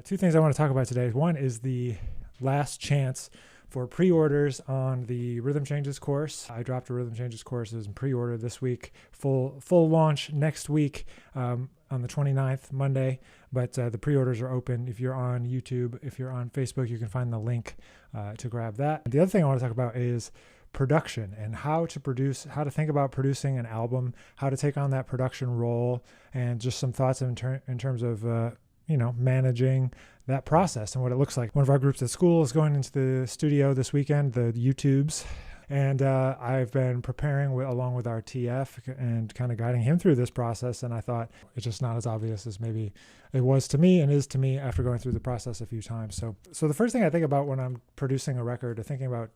Two things I want to talk about today. One is the last chance for pre-orders on the Rhythm Changes course. I dropped a Rhythm Changes courses in pre-order this week, full launch next week on the 29th, Monday, but the pre-orders are open. If you're on YouTube, if you're on Facebook, you can find the link to grab that. The other thing I want to talk about is production and how to think about producing an album, how to take on that production role, and just some thoughts in terms of managing that process and what it looks like. One of our groups at school is going into the studio this weekend, the YouTubes, and I've been preparing along with our TF and kind of guiding him through this process, and I thought it's just not as obvious as maybe it was to me and is to me after going through the process a few times. So the first thing I think about when I'm producing a record or thinking about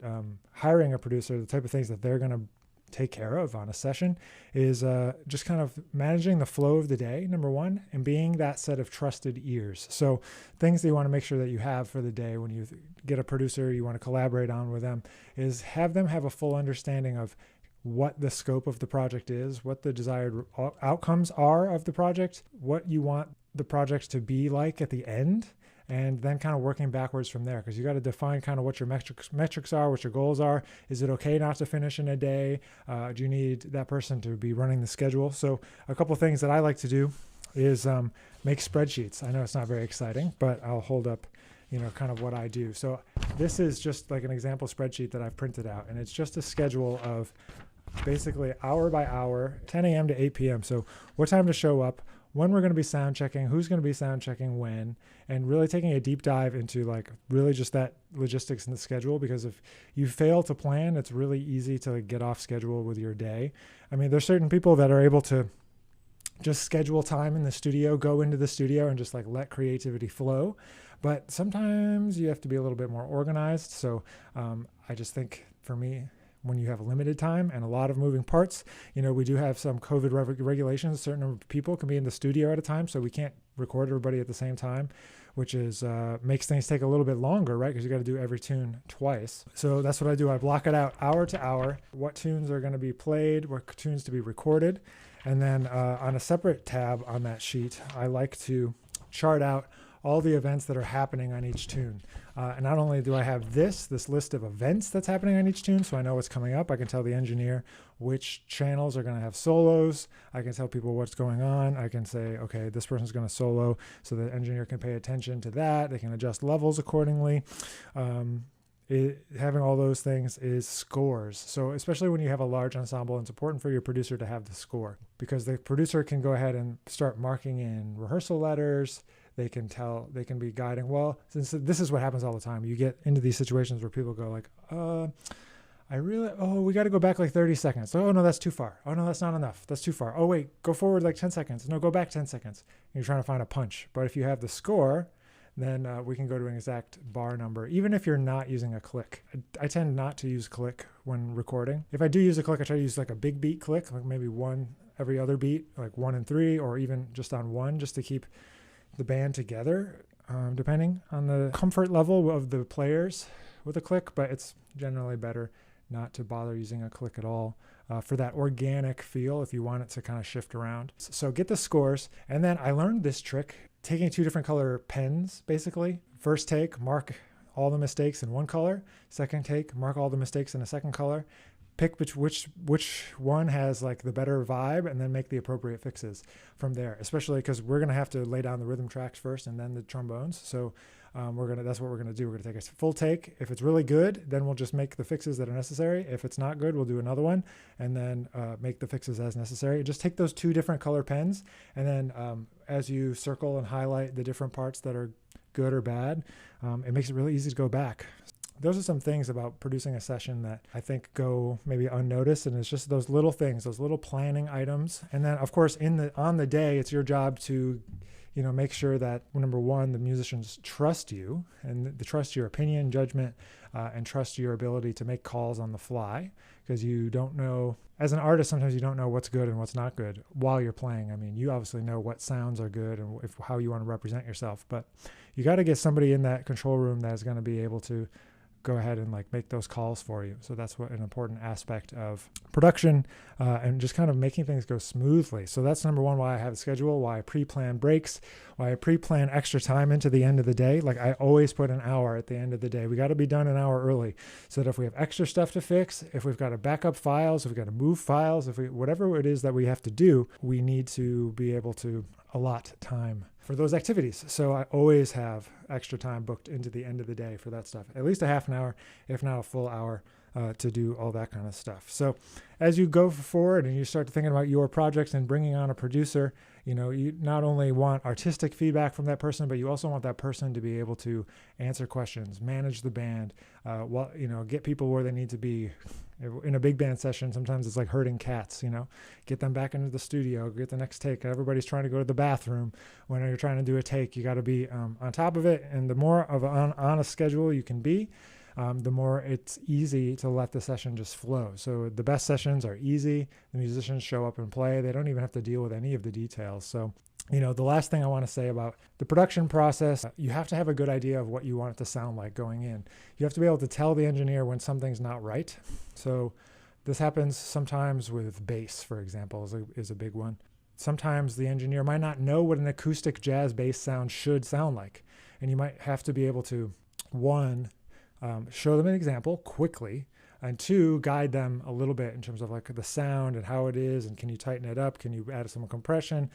hiring a producer, the type of things that they're going to take care of on a session is just kind of managing the flow of the day, number one, and being that set of trusted ears. So things that you want to make sure that you have for the day when you get a producer you want to collaborate on with them is have them have a full understanding of what the scope of the project is, what the desired outcomes are of the project, what you want the project to be like at the end, and then kind of working backwards from there, because you got to define kind of what your metrics are, what your goals are. Is it okay not to finish in a day? Do you need that person to be running the schedule? So a couple of things that I like to do is make spreadsheets. I know it's not very exciting, but I'll hold up kind of what I do. So this is just like an example spreadsheet that I've printed out, and it's just a schedule of basically hour by hour, 10 a.m. to 8 p.m. So what time to show up, when we're going to be sound checking, who's going to be sound checking when, and really taking a deep dive into like really just that logistics in the schedule, because if you fail to plan, it's really easy to get off schedule with your day. I mean, there's certain people that are able to just schedule time in the studio, go into the studio and just like let creativity flow. But sometimes you have to be a little bit more organized. So I just think for me, when you have limited time and a lot of moving parts, we do have some COVID regulations. A certain number of people can be in the studio at a time, so we can't record everybody at the same time, which is makes things take a little bit longer, right? Because you got to do every tune twice. So that's what I do. I block it out hour to hour, what tunes are going to be played, what tunes to be recorded. And then on a separate tab on that sheet, I like to chart out all the events that are happening on each tune. And not only do I have this list of events that's happening on each tune, so I know what's coming up. I can tell the engineer which channels are going to have solos. I can tell people what's going on. I can say, okay, this person's going to solo, so the engineer can pay attention to that. They can adjust levels accordingly. Having all those things is scores. So especially when you have a large ensemble, it's important for your producer to have the score, because the producer can go ahead and start marking in rehearsal letters. They can be guiding. Well, since this is what happens all the time, you get into these situations where people go like, we got to go back like 30 seconds. Oh no, that's too far. Oh no, that's not enough. That's too far. Oh wait, go forward like 10 seconds. No, go back 10 seconds. And you're trying to find a punch. But if you have the score, then we can go to an exact bar number, even if you're not using a click. I tend not to use click when recording. If I do use a click, I try to use like a big beat click, like maybe one every other beat, like 1 and 3, or even just on 1, just to keep the band together, depending on the comfort level of the players with a click. But it's generally better not to bother using a click at all for that organic feel if you want it to kind of shift around. So get the scores. And then I learned this trick, taking 2 different color pens, basically. First take, mark all the mistakes in one color. Second take, mark all the mistakes in a second color. Pick which one has like the better vibe, and then make the appropriate fixes from there, especially because we're going to have to lay down the rhythm tracks first and then the trombones. So that's what we're going to do. We're going to take a full take. If it's really good, then we'll just make the fixes that are necessary. If it's not good, we'll do another one and then make the fixes as necessary. Just take those 2 different color pens, and then as you circle and highlight the different parts that are good or bad, it makes it really easy to go back. Those are some things about producing a session that I think go maybe unnoticed, and it's just those little things, those little planning items. And then of course on the day, it's your job to make sure that, number one, the musicians trust you, and they trust your opinion, judgment, and trust your ability to make calls on the fly, because you don't know, as an artist, sometimes you don't know what's good and what's not good while you're playing. I mean, you obviously know what sounds are good and how you want to represent yourself, but you got to get somebody in that control room that's going to be able to go ahead and like make those calls for you. So that's what an important aspect of production, and just kind of making things go smoothly. So that's number one, why I have a schedule, why I pre-plan breaks, why I pre-plan extra time into the end of the day. Like I always put an hour at the end of the day. We got to be done an hour early so that if we have extra stuff to fix, if we've got to back up files, if we've got to move files, whatever it is that we have to do, we need to be able to allot time for those activities. So I always have extra time booked into the end of the day for that stuff, at least a half an hour, if not a full hour, to do all that kind of stuff. So as you go forward and you start thinking about your projects and bringing on a producer, you not only want artistic feedback from that person, but you also want that person to be able to answer questions, manage the band, get people where they need to be. In a big band session, sometimes it's like herding cats, get them back into the studio, get the next take. Everybody's trying to go to the bathroom. When you're trying to do a take, you got to be on top of it. And the more of on a schedule you can be, the more it's easy to let the session just flow. So the best sessions are easy. The musicians show up and play. They don't even have to deal with any of the details. So, the last thing I want to say about the production process, you have to have a good idea of what you want it to sound like going in. You have to be able to tell the engineer when something's not right. So this happens sometimes with bass, for example, is a big one. Sometimes the engineer might not know what an acoustic jazz bass sound should sound like. And you might have to be able to, one, show them an example quickly, and two, guide them a little bit in terms of like the sound and how it is, and can you tighten it up? Can you add some compression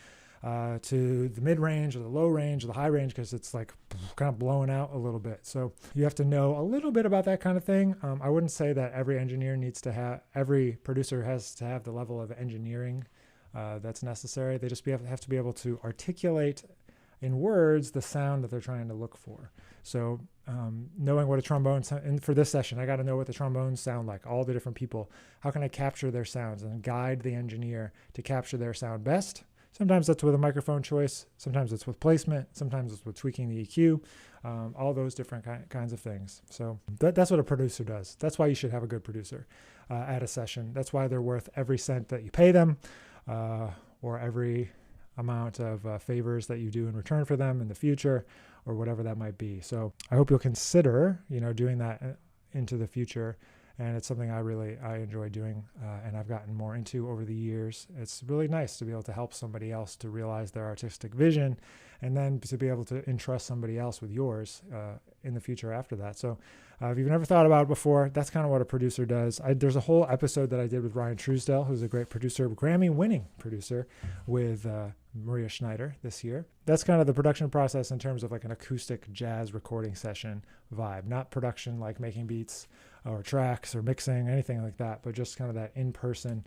to the mid-range or the low range or the high range, because it's like kind of blowing out a little bit. So you have to know a little bit about that kind of thing. I wouldn't say that every producer has to have the level of engineering that's necessary. They just have to be able to articulate in words the sound that they're trying to look for. So knowing what a trombone, and for this session, I got to know what the trombones sound like, all the different people. How can I capture their sounds and guide the engineer to capture their sound best? Sometimes that's with a microphone choice. Sometimes it's with placement. Sometimes it's with tweaking the EQ, all those different kinds of things. So that's what a producer does. That's why you should have a good producer at a session. That's why they're worth every cent that you pay them, or every amount of favors that you do in return for them in the future, or whatever that might be. So I hope you'll consider, doing that into the future. And it's something I enjoy doing, and I've gotten more into over the years. It's really nice to be able to help somebody else to realize their artistic vision, and then to be able to entrust somebody else with yours in the future after that. So if you've never thought about it before, that's kind of what a producer does. There's a whole episode that I did with Ryan Truesdell, who's a great producer, Grammy-winning producer, with Maria Schneider this year. That's kind of the production process in terms of like an acoustic jazz recording session vibe, not production like making beats or tracks or mixing, anything like that, but just kind of that in-person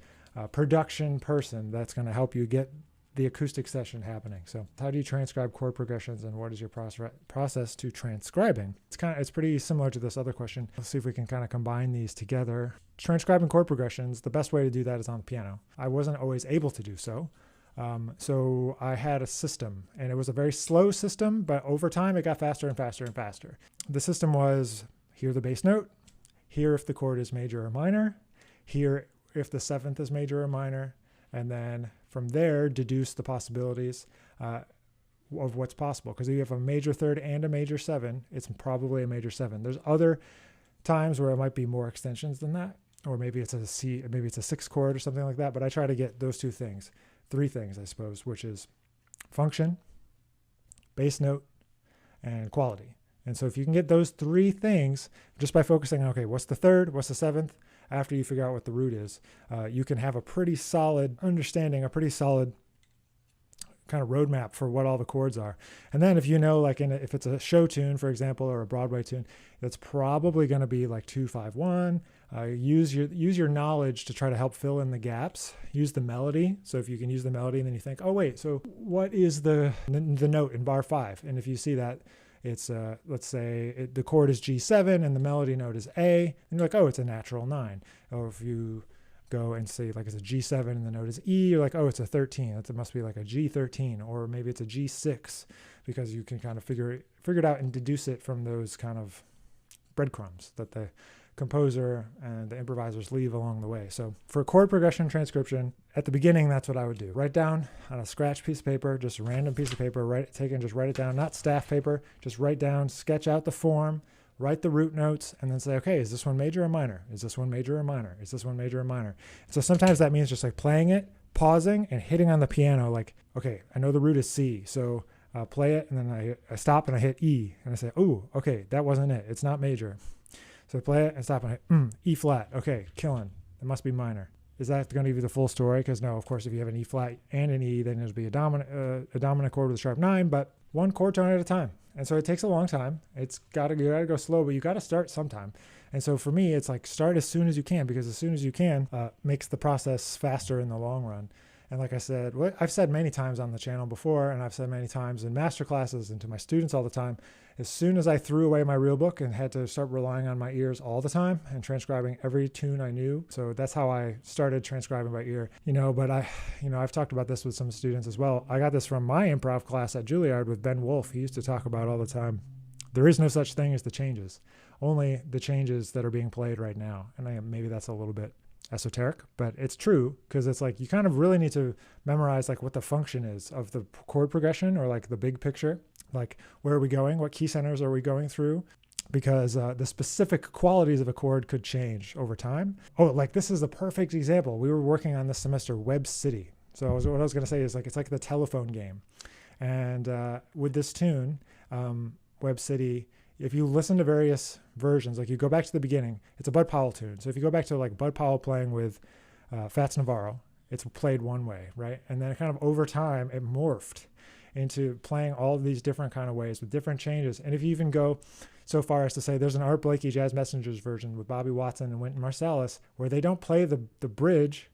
production person that's going to help you get the acoustic session happening. So how do you transcribe chord progressions, and what is your process to transcribing? It's pretty similar to this other question. Let's see if we can kind of combine these together. Transcribing chord progressions, the best way to do that is on the piano. I wasn't always able to do so. So I had a system, and it was a very slow system, but over time it got faster and faster and faster. The system was hear the bass note, hear if the chord is major or minor, hear if the seventh is major or minor, and then from there deduce the possibilities of what's possible. Because if you have a major third and a major seven, it's probably a major seven. There's other times where it might be more extensions than that, or maybe it's a C, maybe it's a sixth chord or something like that. But I try to get those three things, I suppose, which is function, bass note, and quality. And so if you can get those three things just by focusing on, okay, what's the third, what's the seventh, after you figure out what the root is, you can have a pretty solid understanding, a pretty solid kind of roadmap for what all the chords are. And then if you know, like if it's a show tune, for example, or a Broadway tune, that's probably going to be like 2-5-1. Use your knowledge to try to help fill in the gaps. Use the melody. So if you can use the melody, and then you think, oh wait, so what is the note in bar 5? And if you see that it's let's say the chord is G7 and the melody note is A, and you're like, oh, it's a natural 9. Or if you go and say like it's a G7 and the note is E, you're like, oh, it's a 13. It must be like a G13, or maybe it's a G6, because you can kind of figure it out and deduce it from those kind of breadcrumbs that the composer and the improvisers leave along the way. So for chord progression transcription, at the beginning, that's what I would do. Write down on a scratch piece of paper, just a random piece of paper, just write it down, not staff paper, just write down, sketch out the form, write the root notes, and then say, okay, is this one major or minor? Is this one major or minor? Is this one major or minor? So sometimes that means just like playing it, pausing, and hitting on the piano like, okay, I know the root is C, so play it, and then I stop and I hit E, and I say, oh, okay, that wasn't it. It's not major. So play it and stop and hit E flat. Okay, killing. It must be minor. Is that going to give you the full story? Because no, of course, if you have an E flat and an E, then it'll be a dominant chord with a sharp 9, but one chord tone at a time. And so it takes a long time. You got to go slow, but you got to start sometime. And so for me, it's like start as soon as you can, because as soon as you can makes the process faster in the long run. And like I said, what I've said many times on the channel before, and I've said many times in master classes and to my students all the time, as soon as I threw away my real book and had to start relying on my ears all the time and transcribing every tune I knew. So that's how I started transcribing by ear, but I've talked about this with some students as well. I got this from my improv class at Juilliard with Ben Wolf. He used to talk about all the time, there is no such thing as the changes, only the changes that are being played right now. And maybe that's a little bit esoteric, but it's true, because it's like you kind of really need to memorize like what the function is of the chord progression, or like the big picture, like where are we going, what key centers are we going through, because the specific qualities of a chord could change over time. Oh, like this is the perfect example. We were working on this semester Web City. So what I was going to say is like it's like the telephone game, and with this tune, Web City, if you listen to various versions, like you go back to the beginning, it's a Bud Powell tune. So if you go back to like Bud Powell playing with Fats Navarro, it's played one way, right? And then kind of over time, it morphed into playing all of these different kind of ways with different changes. And if you even go so far as to say there's an Art Blakey Jazz Messengers version with Bobby Watson and Wynton Marsalis, where they don't play the bridge.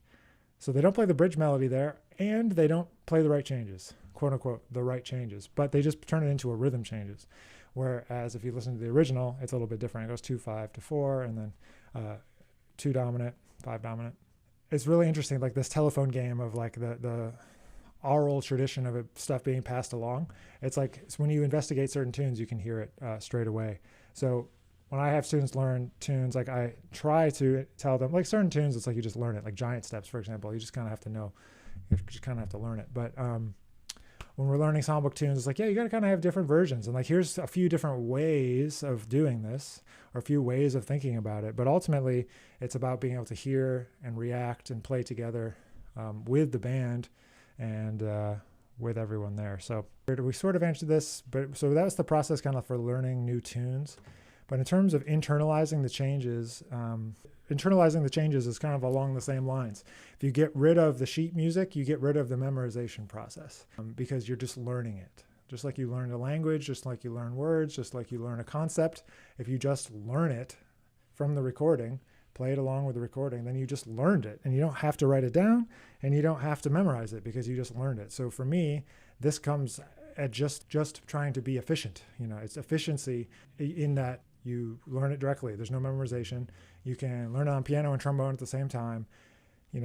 So they don't play the bridge melody there, and they don't play the right changes, quote unquote, the right changes, but they just turn it into a rhythm changes. Whereas if you listen to the original, it's a little bit different. It goes 2-5 to 4, and then 2 dominant, 5 dominant. It's really interesting, like this telephone game of like the oral tradition of stuff being passed along. It's when you investigate certain tunes, you can hear it straight away. So when I have students learn tunes, like I try to tell them, like certain tunes, it's like you just learn it. Like Giant Steps, for example, you just kind of have to know. You just kind of have to learn it. But when we're learning songbook tunes, it's like, yeah, you got to kind of have different versions. And like, here's a few different ways of doing this, or a few ways of thinking about it. But ultimately, it's about being able to hear and react and play together with the band and with everyone there. So we sort of answered this, but so that was the process kind of for learning new tunes. But in terms of internalizing the changes is kind of along the same lines. If you get rid of the sheet music, you get rid of the memorization process because you're just learning it. Just like you learn a language, just like you learn words, just like you learn a concept. If you just learn it from the recording, play it along with the recording, then you just learned it, and you don't have to write it down, and you don't have to memorize it because you just learned it. So for me, this comes at just trying to be efficient. It's efficiency in that you learn it directly. There's no memorization. You can learn it on piano and trombone at the same time.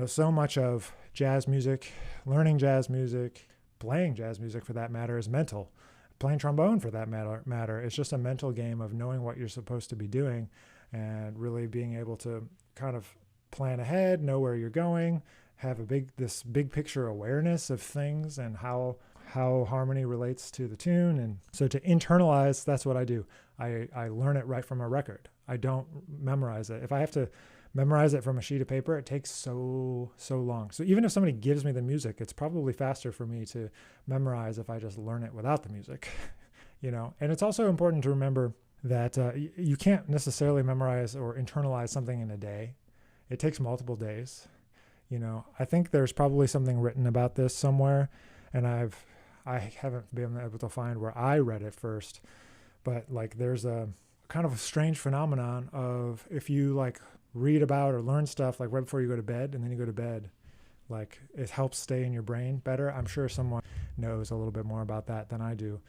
So much of jazz music, learning jazz music, playing jazz music for that matter, is mental. Playing trombone for that matter, it's just a mental game of knowing what you're supposed to be doing and really being able to kind of plan ahead, know where you're going, have this big picture awareness of things and how harmony relates to the tune. And so to internalize, that's what I do. I learn it right from a record. I don't memorize it. If I have to memorize it from a sheet of paper, it takes so long. So even if somebody gives me the music, it's probably faster for me to memorize if I just learn it without the music, And it's also important to remember that you can't necessarily memorize or internalize something in a day. It takes multiple days. I think there's probably something written about this somewhere, and I haven't been able to find where I read it first, but like there's a kind of a strange phenomenon of if you like read about or learn stuff like right before you go to bed and then you go to bed, like it helps stay in your brain better. I'm sure someone knows a little bit more about that than I do.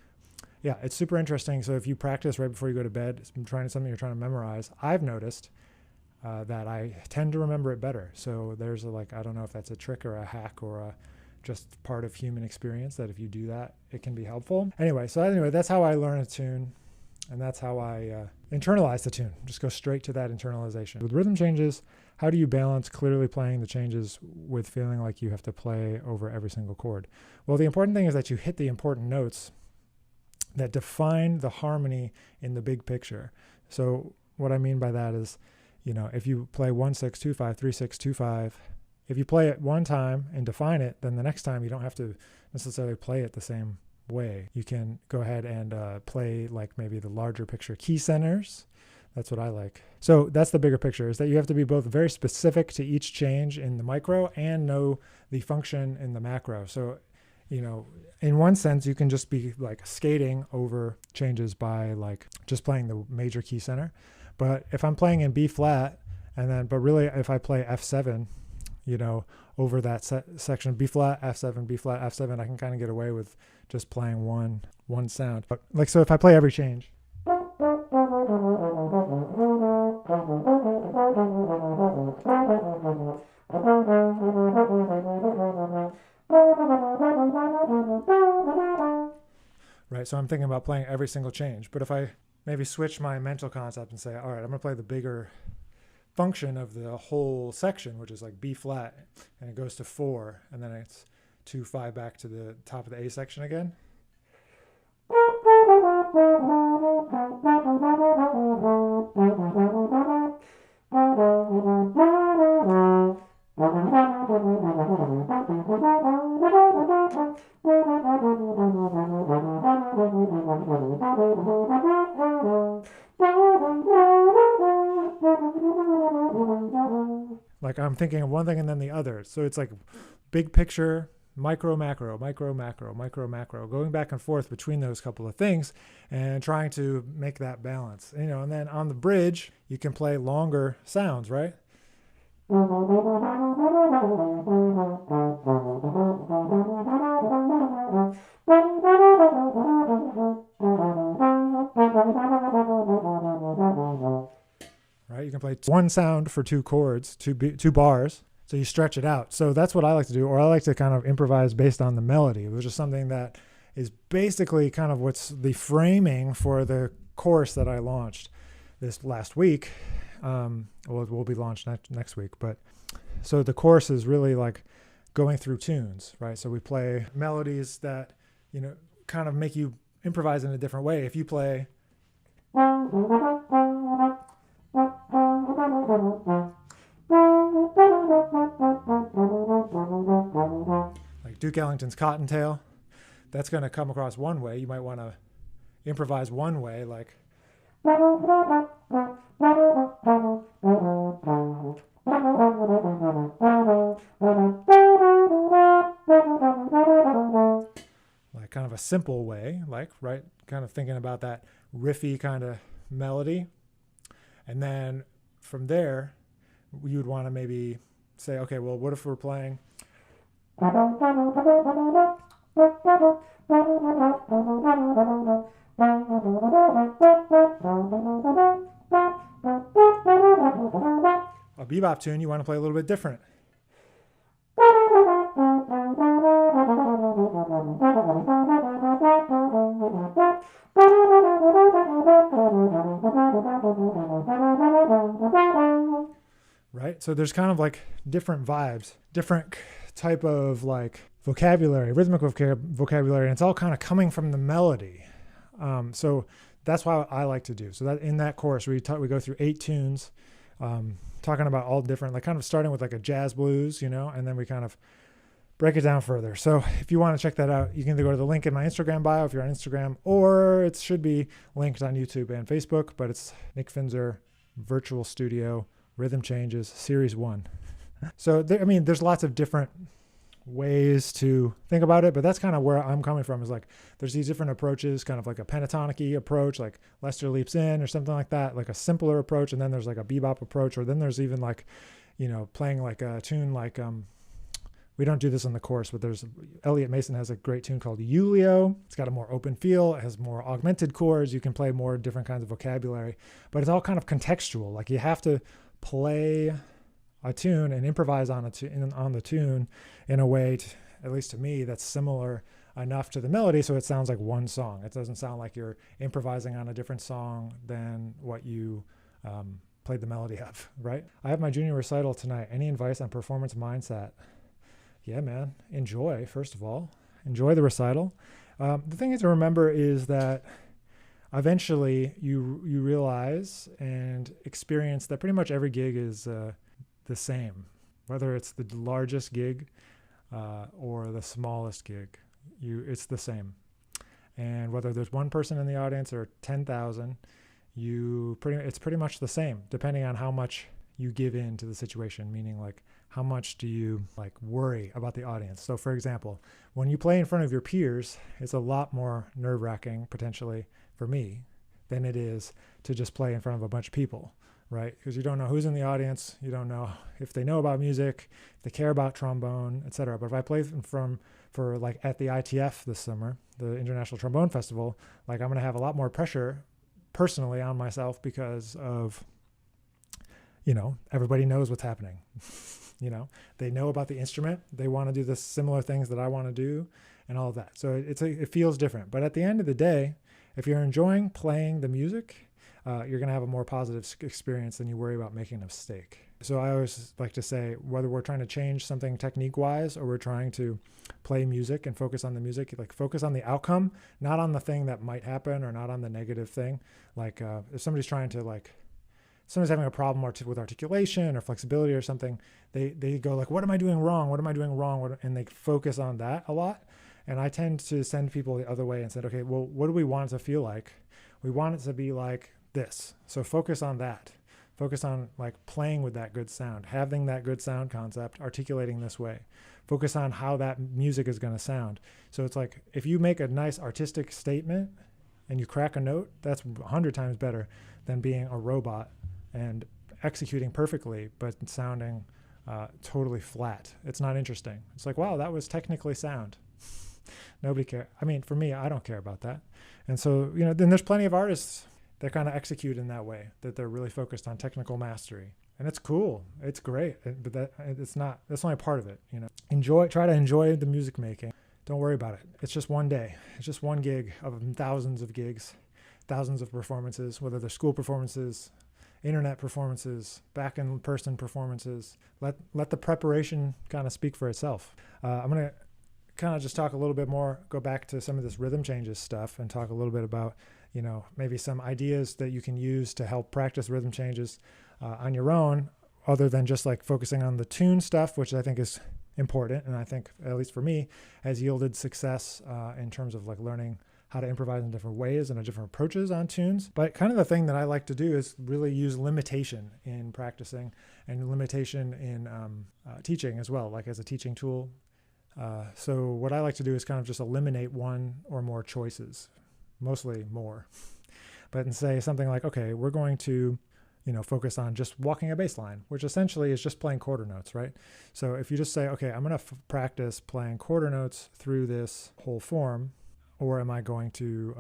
Yeah, it's super interesting. So if you practice right before you go to bed, something you're trying to memorize, I've noticed that I tend to remember it better. So there's I don't know if that's a trick or a hack or just part of human experience, that if you do that, it can be helpful. Anyway, that's how I learn a tune, and that's how I internalize the tune. Just go straight to that internalization. With rhythm changes, how do you balance clearly playing the changes with feeling like you have to play over every single chord? Well, the important thing is that you hit the important notes that define the harmony in the big picture. So what I mean by that is, if you play 1-6-2-5, 3-6-2-5, if you play it one time and define it, then the next time you don't have to necessarily play it the same way. You can go ahead and play like maybe the larger picture key centers. That's what I like. So that's the bigger picture, is that you have to be both very specific to each change in the micro and know the function in the macro. So, in one sense, you can just be like skating over changes by like just playing the major key center. But if I'm playing in B flat, but really if I play F7, over that section, B flat, F7, B flat, F7, I can kind of get away with just playing one sound. But like, so if I play every change, right? So I'm thinking about playing every single change. But if I maybe switch my mental concept and say, all right, I'm going to play the bigger function of the whole section, which is like B flat, and it goes to 4, and then it's 2-5 back to the top of the A section again. Like I'm thinking of one thing and then the other. So it's like big picture, micro, macro, micro, macro, micro, macro, going back and forth between those couple of things and trying to make that balance. And then on the bridge, you can play longer sounds, right? Right? You can play one sound for 2 chords, two bars. So you stretch it out. So that's what I like to do, or I like to kind of improvise based on the melody, which is something that is basically kind of what's the framing for the course that I launched this last week. Well, it will be launched next week. But so the course is really like going through tunes, right? So we play melodies that, kind of make you improvise in a different way. If you play like Duke Ellington's Cottontail, that's going to come across one way. You might want to improvise one way, like kind of a simple way, like, right, kind of thinking about that riffy kind of melody. And then from there, you would want to maybe say, okay, well, what if we're playing a bebop tune, you want to play a little bit different. Right? So there's kind of like different vibes, different type of like vocabulary, rhythmic vocabulary, and it's all kind of coming from the melody. So that's what I like to do. So that in that course, we go through 8 tunes, talking about all different, like kind of starting with like a jazz blues, and then we kind of break it down further. So if you want to check that out, you can either go to the link in my Instagram bio if you're on Instagram, or it should be linked on YouTube and Facebook, but it's Nick Finzer Virtual Studio Rhythm Changes Series 1. So there's lots of different ways to think about it, but that's kind of where I'm coming from, is like there's these different approaches, kind of like a pentatonic-y approach, like Lester Leaps In or something like that, like a simpler approach, and then there's like a bebop approach, or then there's even like, playing like a tune like we don't do this in the course, but there's Elliot Mason has a great tune called Julio. It's got a more open feel. It has more augmented chords. You can play more different kinds of vocabulary, but it's all kind of contextual. Like you have to play a tune and improvise on the tune in a way, at least to me, that's similar enough to the melody so it sounds like one song. It doesn't sound like you're improvising on a different song than what you played the melody of, right? I have my junior recital tonight. Any advice on performance mindset? Yeah, man. Enjoy, first of all. Enjoy the recital. The thing to remember is that eventually you realize and experience that pretty much every gig is the same, whether it's the largest gig or the smallest gig. It's the same. And whether there's one person in the audience or 10,000, it's pretty much the same, depending on how much you give in to the situation, meaning like how much do you like worry about the audience. So for example, when you play in front of your peers, it's a lot more nerve-wracking potentially for me than it is to just play in front of a bunch of people, right? Because you don't know who's in the audience, you don't know if they know about music, if they care about trombone, etc. But if I play for like at the ITF this summer, the International Trombone Festival, like I'm going to have a lot more pressure personally on myself because of, everybody knows what's happening. They know about the instrument. They want to do the similar things that I want to do and all of that. So it feels different. But at the end of the day, if you're enjoying playing the music, you're going to have a more positive experience than you worry about making a mistake. So I always like to say, whether we're trying to change something technique-wise or we're trying to play music and focus on the music, like focus on the outcome, not on the thing that might happen or not on the negative thing. Like if somebody's having a problem with articulation or flexibility or something, they go like, what am I doing wrong? What am I doing wrong? And they focus on that a lot. And I tend to send people the other way and said, okay, well, what do we want it to feel like? We want it to be like this. So focus on that. Focus on like playing with that good sound, having that good sound concept, articulating this way. Focus on how that music is going to sound. So it's like if you make a nice artistic statement and you crack a note, that's 100 times better than being a robot and executing perfectly but sounding totally flat. It's not interesting. It's like, wow, that was technically sound. Nobody cares. I mean, for me, I don't care about that. And so, then there's plenty of artists that kind of execute in that way, that they're really focused on technical mastery. And it's cool. It's great. But that's only a part of it. Try to enjoy the music making. Don't worry about it. It's just one day. It's just one gig of thousands of gigs, thousands of performances, whether they're school performances, internet performances, back in person performances. Let the preparation kind of speak for itself. I'm going to kind of just talk a little bit more, go back to some of this rhythm changes stuff and talk a little bit about, maybe some ideas that you can use to help practice rhythm changes on your own, other than just like focusing on the tune stuff, which I think is important. And I think, at least for me, has yielded success in terms of like learning how to improvise in different ways and different approaches on tunes. But kind of the thing that I like to do is really use limitation in practicing and limitation in teaching as well, like as a teaching tool. So what I like to do is kind of just eliminate one or more choices, mostly more, but and say something like, okay, we're going to, focus on just walking a bass line, which essentially is just playing quarter notes, right? So if you just say, okay, I'm going to practice playing quarter notes through this whole form, or am I going to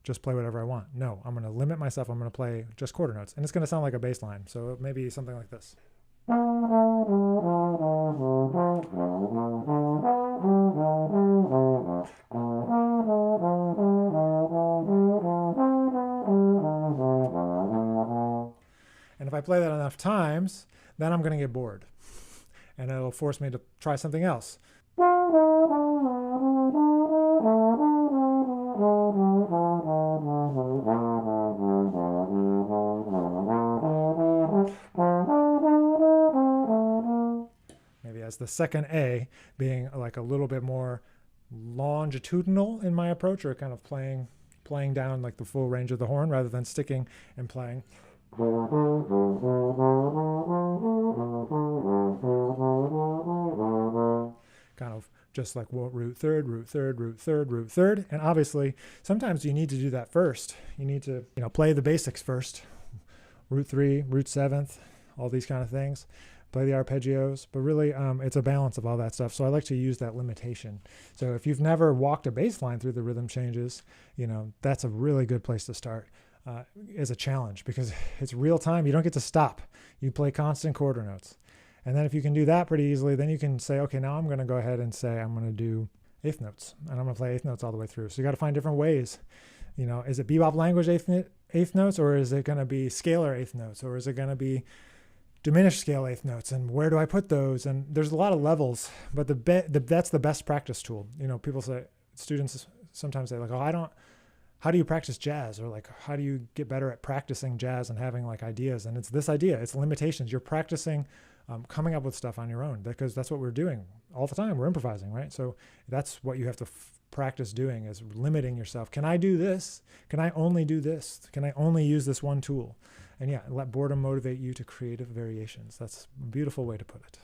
just play whatever I want? No, I'm going to limit myself. I'm going to play just quarter notes, and it's going to sound like a bass line. So maybe something like this. And if I play that enough times, then I'm going to get bored, and it'll force me to try something else. Maybe as the second A being like a little bit more longitudinal in my approach, or kind of playing down like the full range of the horn rather than sticking and playing. Kind of just like root third, root third, root third, root third. And obviously, sometimes you need to do that first. You need to, play the basics first. Root 3, root 7th, all these kind of things. Play the arpeggios. But really, it's a balance of all that stuff. So I like to use that limitation. So if you've never walked a bass line through the rhythm changes, that's a really good place to start. As a challenge, because it's real time. You don't get to stop. You play constant quarter notes. And then if you can do that pretty easily, then you can say, okay, now I'm going to go ahead and say I'm going to do eighth notes, and I'm going to play eighth notes all the way through. So you got to find different ways. Is it bebop language eighth notes, or is it going to be scalar eighth notes, or is it going to be diminished scale eighth notes, and where do I put those? And there's a lot of levels, but that's the best practice tool. People say, students sometimes say like, oh, how do you practice jazz, or like how do you get better at practicing jazz and having like ideas? And it's this idea, it's limitations. You're practicing coming up with stuff on your own, because that's what we're doing all the time. We're improvising, right? So that's what you have to practice doing, is limiting yourself. Can I do this? Can I only do this? Can I only use this one tool? And yeah, let boredom motivate you to creative variations. That's a beautiful way to put it.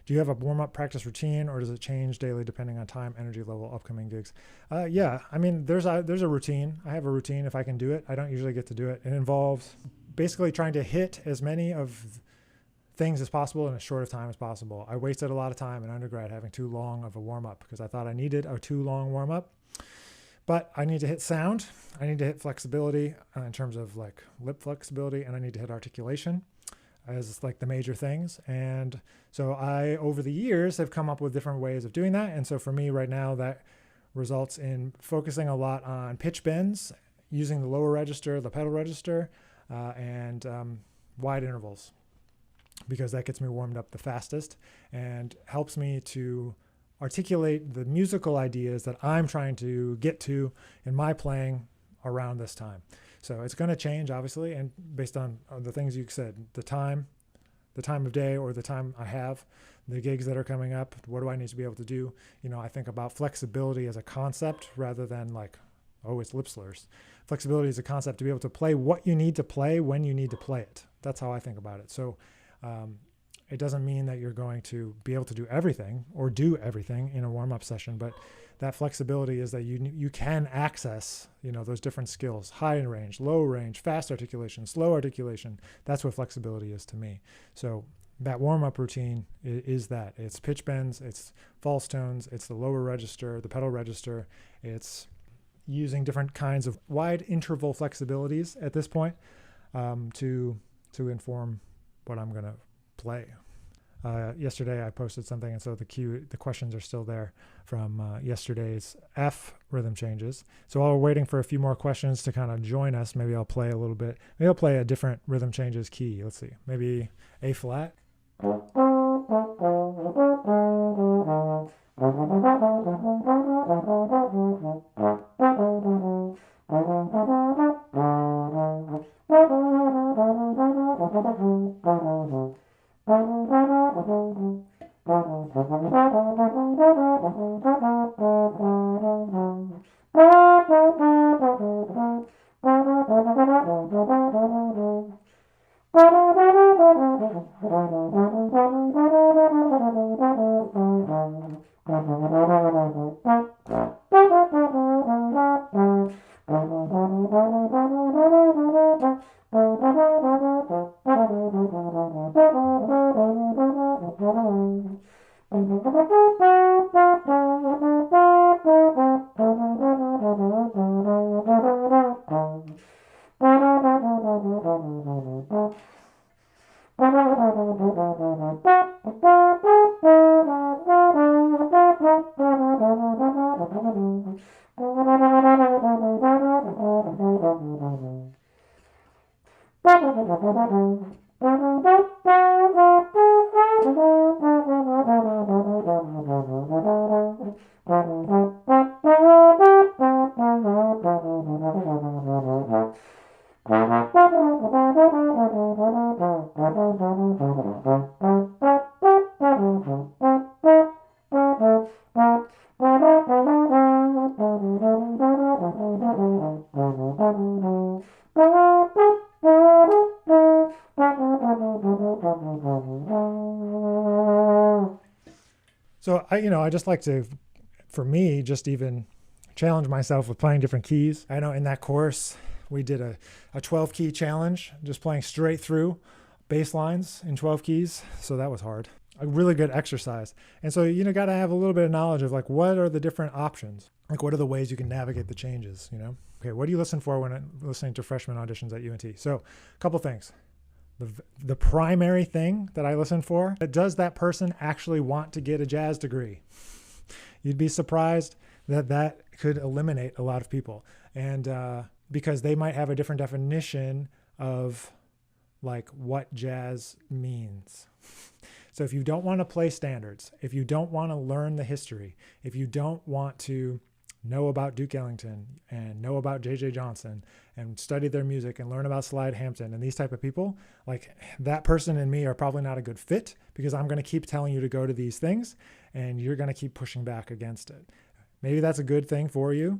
Do you have a warm-up practice routine, or does it change daily depending on time, energy level, upcoming gigs? Yeah, I mean, there's a routine. I have a routine if I can do it. I don't usually get to do it. It involves basically trying to hit as many of things as possible in as short of time as possible. I wasted a lot of time in undergrad having too long of a warm-up because I thought I needed a too long warm-up. But I need to hit sound, I need to hit flexibility in terms of like lip flexibility, and I need to hit articulation as like the major things. And so I, over the years, have come up with different ways of doing that. And so for me right now, that results in focusing a lot on pitch bends, using the lower register, the pedal register, and wide intervals, because that gets me warmed up the fastest and helps me to articulate the musical ideas that I'm trying to get to in my playing around this time. So it's going to change, obviously, and based on the things you said, the time of day, or the time I have, the gigs that are coming up, what do I need to be able to do? You know, I think about flexibility as a concept rather than like, oh, it's lip slurs. Flexibility is a concept to be able to play what you need to play when you need to play it. That's how I think about it. So it doesn't mean that you're going to be able to do everything or do everything in a warm-up session, but that flexibility is that you can access, you know, those different skills: high range, low range, fast articulation, slow articulation. That's what flexibility is to me. So that warm-up routine is that. It's pitch bends, it's false tones, it's the lower register, the pedal register, it's using different kinds of wide interval flexibilities at this point to inform what I'm going to play. Yesterday I posted something, and so the questions are still there from yesterday's F rhythm changes. So while we're waiting for a few more questions to kind of join us, maybe I'll play a little bit. Maybe I'll play a different rhythm changes key. Let's see. Maybe A flat. So I just like to, for me, just even challenge myself with playing different keys. I know in that course we did a 12 key challenge, just playing straight through bass lines in 12 keys. So that was hard. A really good exercise. And so, got to have a little bit of knowledge of like, what are the different options? Like, what are the ways you can navigate the changes, Okay, what do you listen for when listening to freshman auditions at UNT? So a couple things. The primary thing that I listen for, does that person actually want to get a jazz degree? You'd be surprised that could eliminate a lot of people. And because they might have a different definition of like what jazz means. So if you don't want to play standards, if you don't want to learn the history, if you don't want to know about Duke Ellington and know about J.J. Johnson and study their music and learn about Slide Hampton and these type of people, like that person and me are probably not a good fit, because I'm going to keep telling you to go to these things and you're going to keep pushing back against it. Maybe that's a good thing for you.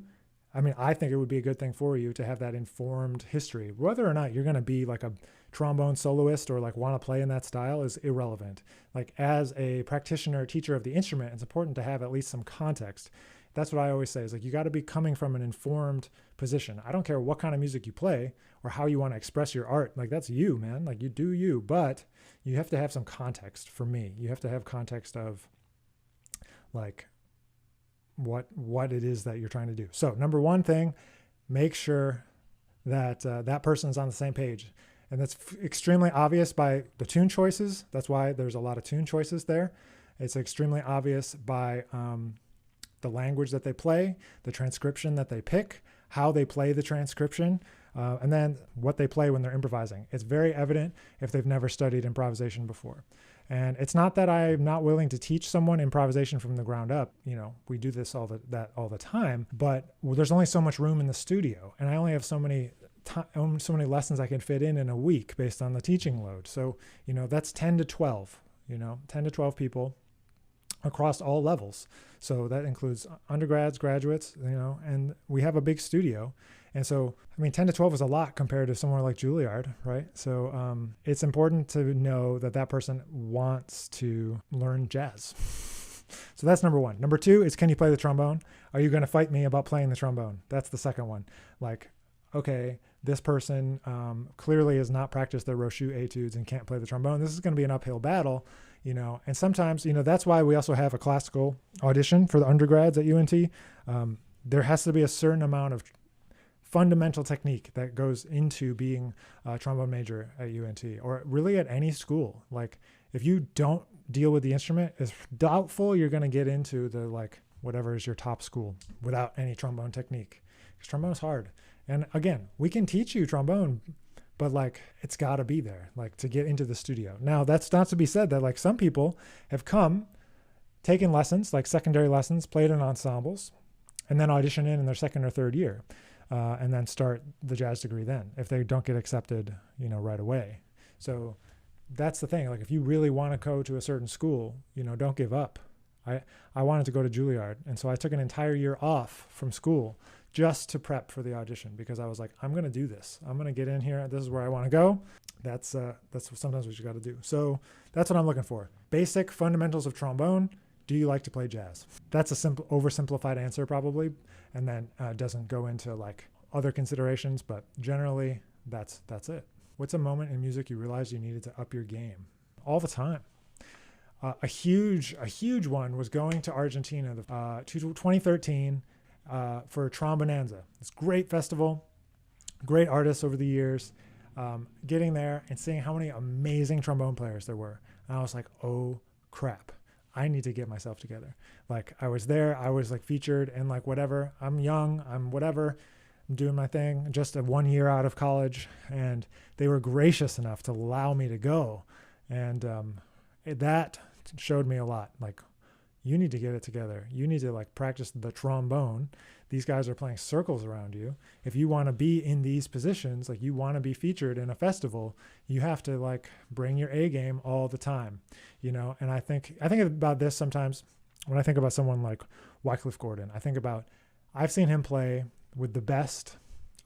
I mean, I think it would be a good thing for you to have that informed history. Whether or not you're going to be like a trombone soloist or like want to play in that style is irrelevant. Like as a practitioner, teacher of the instrument, it's important to have at least some context. That's what I always say, is like, you got to be coming from an informed position. I don't care what kind of music you play or how you want to express your art. Like that's you, man. Like you do you, but you have to have some context. For me, you have to have context of like what it is that you're trying to do. So number one thing, make sure that that person is on the same page. And that's extremely obvious by the tune choices. That's why there's a lot of tune choices there. It's extremely obvious by the language that they play, the transcription that they pick, how they play the transcription, and then what they play when they're improvising. It's very evident if they've never studied improvisation before. And it's not that I'm not willing to teach someone improvisation from the ground up. You know, we do this all the time, but there's only so much room in the studio, and I only have so many lessons I can fit in a week based on the teaching load. So, you know, that's 10 to 12, 10 to 12 people across all levels. So that includes undergrads, graduates, and we have a big studio. And so, I mean, 10 to 12 is a lot compared to somewhere like Juilliard, right? So it's important to know that that person wants to learn jazz. So that's number one. Number two is, can you play the trombone? Are you going to fight me about playing the trombone? That's the second one. Like, okay, this person clearly has not practiced their Rochut etudes and can't play the trombone. This is going to be an uphill battle, and sometimes, that's why we also have a classical audition for the undergrads at UNT. There has to be a certain amount of fundamental technique that goes into being a trombone major at UNT, or really at any school. Like, if you don't deal with the instrument, it's doubtful you're going to get into the, like, whatever is your top school without any trombone technique. Because trombone is hard. And again, we can teach you trombone, but like, it's got to be there, like, to get into the studio. Now, that's not to be said that like some people have come, taken lessons, like secondary lessons, played in ensembles, and then audition in their second or third year, and then start the jazz degree then, if they don't get accepted, right away. So that's the thing. Like, if you really want to go to a certain school, don't give up. I wanted to go to Juilliard, and so I took an entire year off from school just to prep for the audition, because I was like, I'm going to do this. I'm going to get in here. This is where I want to go. That's sometimes what you got to do. So that's what I'm looking for. Basic fundamentals of trombone. Do you like to play jazz? That's a simple, oversimplified answer probably, and then doesn't go into like other considerations, but generally that's it. What's a moment in music you realized you needed to up your game? All the time. A huge one was going to Argentina, 2013, for Trombonanza. It's a great festival, great artists over the years. Getting there and seeing how many amazing trombone players there were. And I was like, oh crap, I need to get myself together. Like, I was there, I was like featured, and like, whatever, I'm young, I'm whatever, I'm doing my thing, just 1 year out of college, and they were gracious enough to allow me to go. And that showed me a lot. Like, you need to get it together. You need to like practice the trombone. These guys are playing circles around you. If you want to be in these positions, like you want to be featured in a festival, you have to like bring your A game all the time, And I think about this sometimes when I think about someone like Wycliffe Gordon. I've seen him play with the best.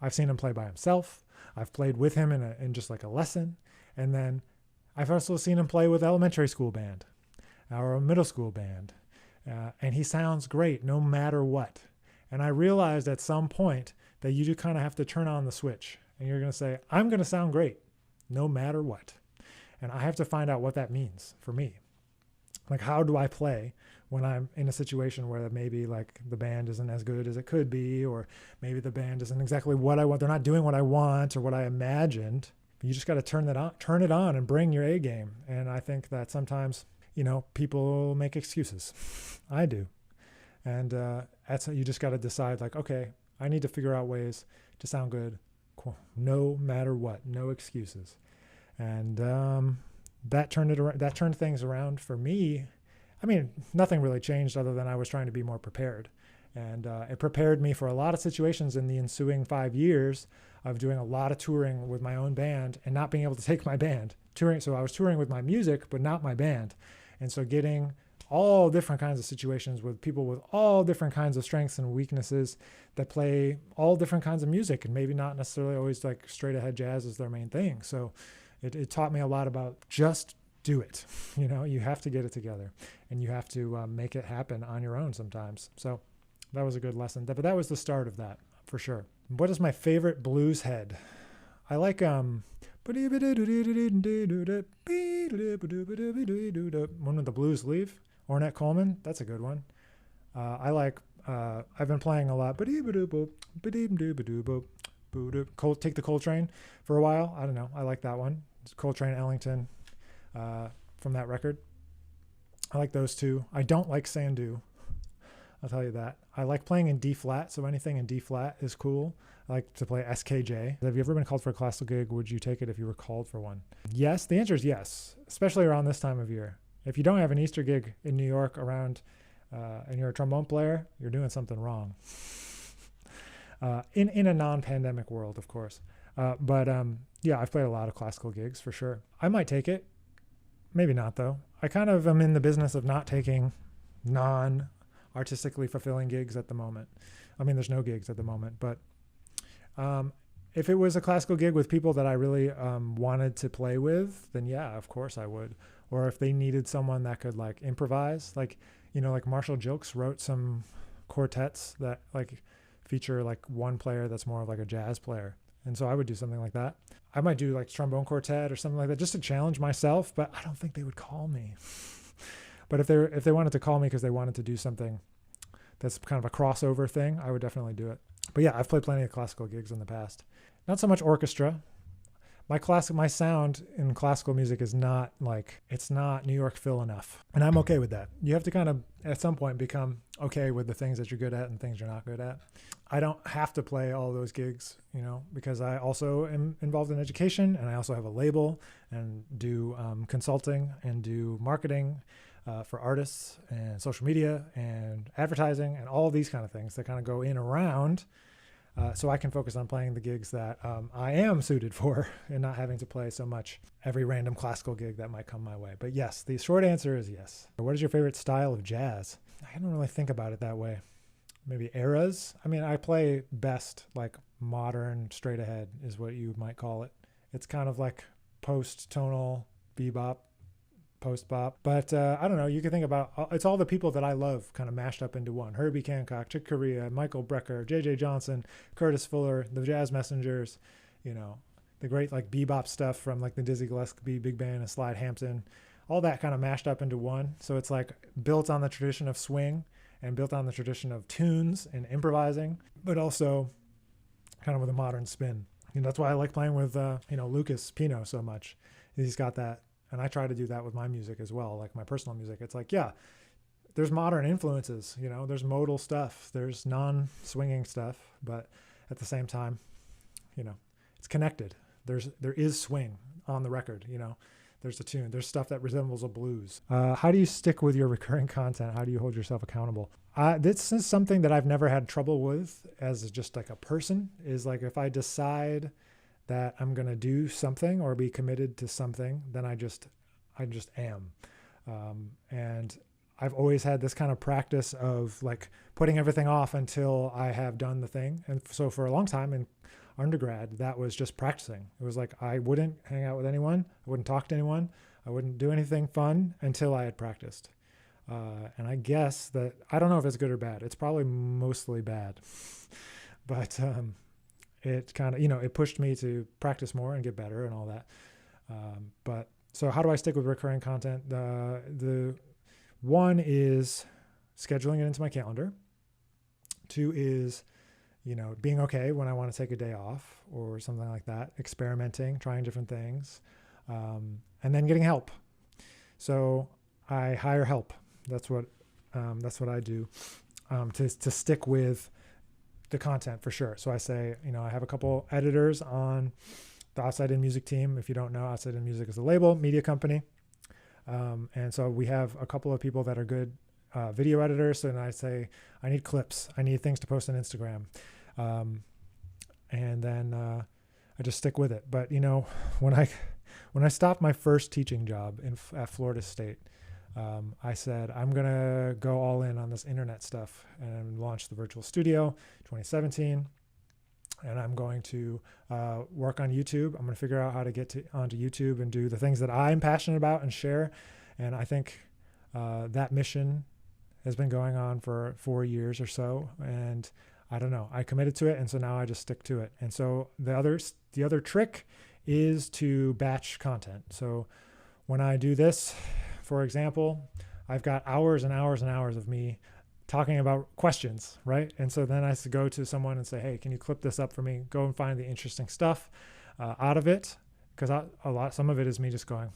I've seen him play by himself. I've played with him in just like a lesson. And then I've also seen him play with elementary school band or a middle school band. And he sounds great no matter what. And I realized at some point that you do kind of have to turn on the switch, and you're going to say, I'm going to sound great no matter what. And I have to find out what that means for me. Like, how do I play when I'm in a situation where maybe like the band isn't as good as it could be, or maybe the band isn't exactly what I want. They're not doing what I want or what I imagined. You just got to turn it on and bring your A game. And I think that sometimes, people make excuses. I do. And you just got to decide, like, okay, I need to figure out ways to sound good no matter what, no excuses. And that turned things around for me. I mean, nothing really changed other than I was trying to be more prepared. And it prepared me for a lot of situations in the ensuing 5 years of doing a lot of touring with my own band and not being able to take my band touring. So I was touring with my music, but not my band. And so getting all different kinds of situations with people with all different kinds of strengths and weaknesses that play all different kinds of music, and maybe not necessarily always like straight ahead jazz is their main thing. So it taught me a lot about just do it. You know, you have to get it together, and you have to make it happen on your own sometimes. So that was a good lesson. But that was the start of that for sure. What is my favorite blues head? I like one with the blues leave. Ornette Coleman, that's a good one. I like, I've been playing a lot. Take the Coltrane for a while. I don't know. I like that one. It's Coltrane Ellington from that record. I like those two. I don't like Sandu. I'll tell you that. I like playing in D flat, so anything in D flat is cool. I like to play SKJ. Have you ever been called for a classical gig? Would you take it if you were called for one? Yes, the answer is yes, especially around this time of year. If you don't have an Easter gig in New York around, and you're a trombone player, you're doing something wrong. In a non-pandemic world, of course. Yeah, I've played a lot of classical gigs for sure. I might take it. Maybe not, though. I kind of am in the business of not taking non-artistically fulfilling gigs at the moment. I mean, there's no gigs at the moment, but if it was a classical gig with people that I really wanted to play with, then yeah, of course I would. Or if they needed someone that could like improvise, like, you know, like Marshall Jilks wrote some quartets that like feature like one player that's more of like a jazz player. And so I would do something like that. I might do like trombone quartet or something like that just to challenge myself, but I don't think they would call me. But if they wanted to call me because they wanted to do something that's kind of a crossover thing, I would definitely do it. But yeah, I've played plenty of classical gigs in the past. Not so much orchestra. My sound in classical music is not like, it's not New York Phil enough. And I'm okay with that. You have to kind of, at some point, become okay with the things that you're good at and things you're not good at. I don't have to play all those gigs, you know, because I also am involved in education, and I also have a label and do consulting and do marketing for artists and social media and advertising and all these kind of things that kind of go in around. So I can focus on playing the gigs that I am suited for and not having to play so much every random classical gig that might come my way. But yes, the short answer is yes. What is your favorite style of jazz? I don't really think about it that way. Maybe eras. I mean, I play best like modern straight ahead is what you might call it. It's kind of like post-tonal bebop, post-bop. But I don't know, you can think about, it's all the people that I love kind of mashed up into one. Herbie Hancock, Chick Corea, Michael Brecker, J.J. Johnson, Curtis Fuller, the Jazz Messengers, you know, the great like bebop stuff from like the Dizzy Gillespie Big Band and Slide Hampton, all that kind of mashed up into one. So it's like built on the tradition of swing and built on the tradition of tunes and improvising, but also kind of with a modern spin. You know, that's why I like playing with, Lucas Pino so much. He's got that. And I try to do that with my music as well, like my personal music. It's like, yeah, there's modern influences, you know, there's modal stuff, there's non-swinging stuff, but at the same time, you know, it's connected. There is swing on the record, you know, there's a tune, there's stuff that resembles a blues. How do you stick with your recurring content? How do you hold yourself accountable? This is something that I've never had trouble with as just like a person, is like if I decide that I'm going to do something or be committed to something, then I just am. And I've always had this kind of practice of like putting everything off until I have done the thing. And so for a long time in undergrad, that was just practicing. It was like, I wouldn't hang out with anyone. I wouldn't talk to anyone. I wouldn't do anything fun until I had practiced. And I guess that, I don't know if it's good or bad. It's probably mostly bad, but, it kind of, it pushed me to practice more and get better and all that. But so how do I stick with recurring content? The one is scheduling it into my calendar. Two is, being okay when I want to take a day off or something like that, experimenting, trying different things, and then getting help. So I hire help. That's what I do, to stick with the content for sure. So I say, I have a couple editors on the Outside In Music team. If you don't know, Outside In Music is a label, media company. And so we have a couple of people that are good video editor. So then I say, I need clips. I need things to post on Instagram. And then I just stick with it. But, you know, when I stopped my first teaching job at Florida State, I said, I'm going to go all in on this internet stuff and launch the virtual studio 2017. And I'm going to work on YouTube. I'm going to figure out how to get onto YouTube and do the things that I'm passionate about and share. And I think that mission has been going on for 4 years or so. And I don't know, I committed to it. And so now I just stick to it. And so the other trick is to batch content. So when I do this, for example, I've got hours and hours and hours of me talking about questions, right? And so then I go to someone and say, hey, can you clip this up for me? Go and find the interesting stuff out of it. Because some of it is me just going,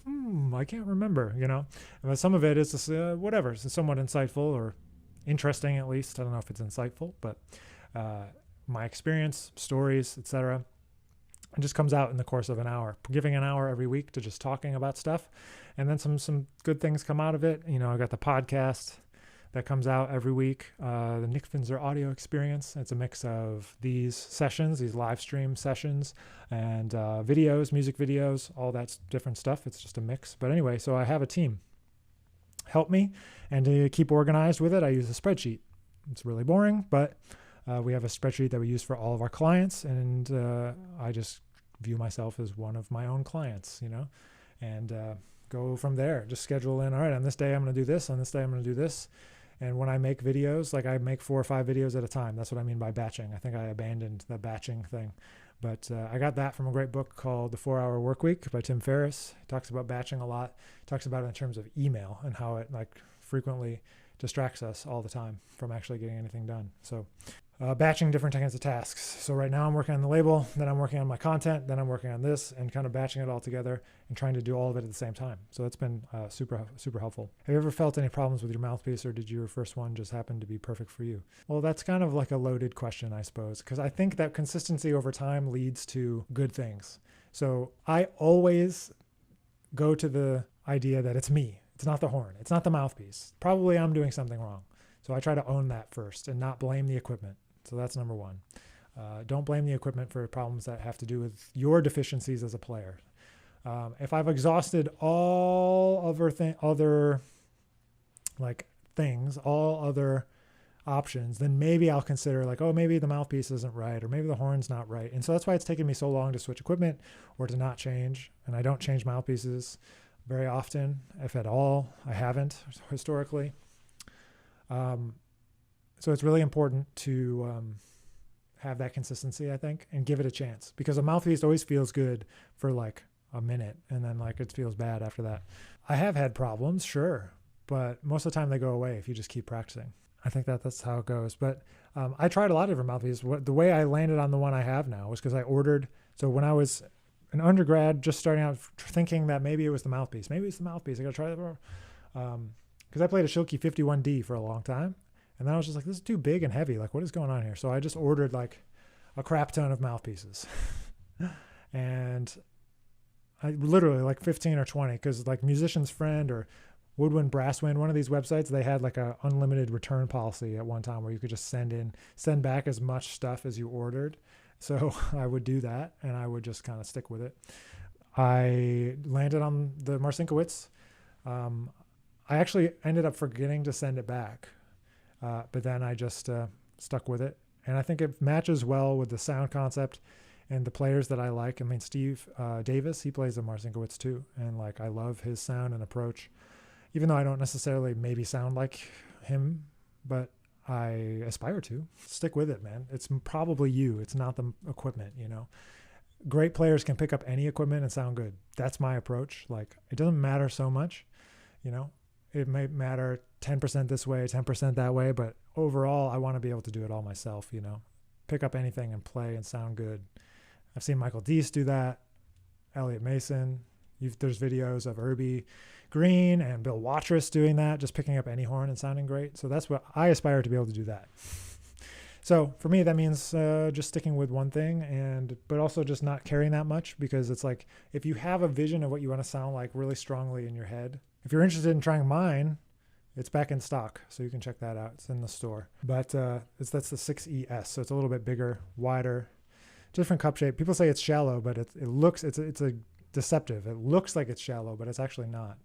I can't remember, you know? But some of it is just whatever. It's somewhat insightful or interesting, at least. I don't know if it's insightful, but my experience, stories, etc. It just comes out in the course of an hour, giving an hour every week to just talking about stuff. And then some good things come out of it. You know, I got the podcast that comes out every week, the Nick Finzer audio experience. It's a mix of these sessions, these live stream sessions, and videos, music videos, all that different stuff. It's just a mix. But anyway, so I have a team help me, and to keep organized with it, I use a spreadsheet. It's really boring, but we have a spreadsheet that we use for all of our clients, and I just view myself as one of my own clients, you know, and go from there. Just schedule in, all right, on this day I'm going to do this, on this day I'm going to do this. And when I make videos, like I make 4 or 5 videos at a time. That's what I mean by batching. I think I abandoned the batching thing. But I got that from a great book called The 4-Hour Workweek by Tim Ferriss. He talks about batching a lot. He talks about it in terms of email and how it like frequently distracts us all the time from actually getting anything done. So batching different kinds of tasks. So right now I'm working on the label, then I'm working on my content, then I'm working on this, and kind of batching it all together and trying to do all of it at the same time. So that's been super helpful. Have you ever felt any problems with your mouthpiece, or did your first one just happen to be perfect for you? Well, that's kind of like a loaded question, I suppose, because I think that consistency over time leads to good things. So I always go to the idea that it's me. It's not the horn. It's not the mouthpiece. Probably I'm doing something wrong. So I try to own that first and not blame the equipment. So that's number one. Don't blame the equipment for problems that have to do with your deficiencies as a player. If I've exhausted all other options, then maybe I'll consider like, oh, maybe the mouthpiece isn't right, or maybe the horn's not right. And so that's why it's taken me so long to switch equipment or to not change. And I don't change mouthpieces very often, if at all. I haven't historically. So it's really important to have that consistency, I think, and give it a chance, because a mouthpiece always feels good for like a minute, and then like it feels bad after that. I have had problems, sure, but most of the time they go away if you just keep practicing. I think that's how it goes. But I tried a lot of different mouthpieces. The way I landed on the one I have now was because I ordered. So when I was an undergrad, just starting out, thinking that maybe it was the mouthpiece. Maybe it's the mouthpiece. I got to try that. Because I played a Schilke 51D for a long time. And then I was just like, this is too big and heavy. Like, what is going on here? So I just ordered like a crap ton of mouthpieces. And I literally like 15 or 20, because like Musician's Friend or Woodwind Brasswind, one of these websites, they had like a unlimited return policy at one time where you could just send back as much stuff as you ordered. So I would do that, and I would just kind of stick with it. I landed on the Marcinkiewicz. I actually ended up forgetting to send it back. But then I just stuck with it. And I think it matches well with the sound concept and the players that I like. I mean, Steve Davis, he plays the Marcinkiewicz too. And like, I love his sound and approach, even though I don't necessarily maybe sound like him, but I aspire to. Stick with it, man. It's probably you. It's not the equipment, you know. Great players can pick up any equipment and sound good. That's my approach. Like, it doesn't matter so much, you know. It may matter 10% this way, 10% that way, but overall, I want to be able to do it all myself, you know. Pick up anything and play and sound good. I've seen Michael Deese do that, Elliot Mason. There's videos of Irby Green and Bill Watrous doing that, just picking up any horn and sounding great. So that's what I aspire to be able to do that. So for me, that means just sticking with one thing, but also just not caring that much, because it's like, if you have a vision of what you want to sound like really strongly in your head, if you're interested in trying mine, It's back in stock, so you can check that out. It's in the store. But that's the 6ES, so it's a little bit bigger, wider, different cup shape. People say it's shallow, but it's a deceptive. It looks like it's shallow, but it's actually not.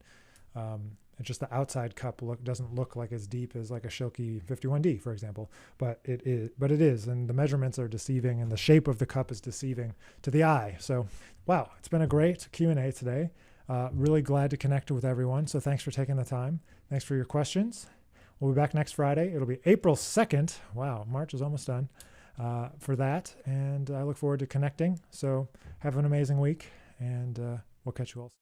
It's just the outside cup doesn't look like as deep as like a Schilke 51D, for example, but it is, and the measurements are deceiving, and the shape of the cup is deceiving to the eye. So, wow, it's been a great Q&A today. Really glad to connect with everyone. So thanks for taking the time. Thanks for your questions. We'll be back next Friday. It'll be April 2nd. Wow, March is almost done for that, and I look forward to connecting. So have an amazing week, and we'll catch you all.